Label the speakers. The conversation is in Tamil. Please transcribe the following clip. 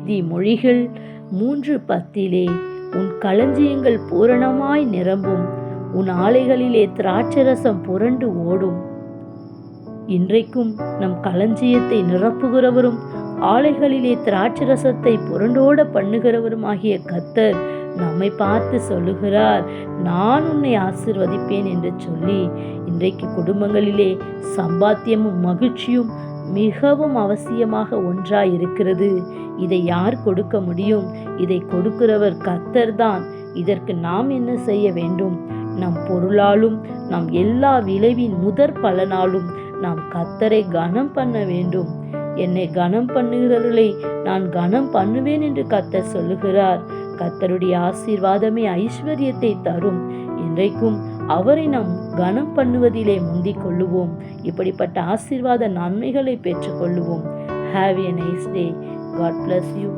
Speaker 1: நீதிமொழிகள் 3:10 உன் களஞ்சியங்கள் பூரணமாய் நிரம்பும், உன் ஆலைகளிலே திராட்சரசம் புரண்டு ஓடும். இன்றைக்கும் நம் களஞ்சியத்தை நிரப்புகிறவரும் ஆலைகளிலே திராட்சரசத்தை புரண்டோட பண்ணுகிறவருமாகிய கர்த்தர் நம்மை பார்த்து சொல்லுகிறார், நான் உன்னை ஆசீர்வதிப்பேன் என்று சொல்லி. இன்றைக்கு குடும்பங்களிலே சம்பாத்தியமும் மகிழ்ச்சியும் மிகவும் அவசியமாக ஒன்றாய் இருக்கிறது. இதை யார் கொடுக்க முடியும்? இதை கொடுக்கிறவர் கர்த்தர் தான். இதற்கு நாம் என்ன செய்ய வேண்டும்? நம் பொருளாலும் நம் எல்லா விளைவின் முதற் பலனாலும் நாம் கர்த்தரை கனம் பண்ண வேண்டும். என்னை கனம் பண்ணுகிறவர்களை நான் கனம் பண்ணுவேன் என்று கர்த்தர் சொல்லுகிறார். கர்த்தருடைய ஆசீர்வாதமே ஐஸ்வர்யத்தை தரும். இன்றைக்கும் அவரை நாம் கனம் பண்ணுவதிலே முந்திக் கொள்ளுவோம். இப்படிப்பட்ட ஆசீர்வாத நன்மைகளை பெற்றுக்கொள்ளுவோம். Have a nice day. God bless you.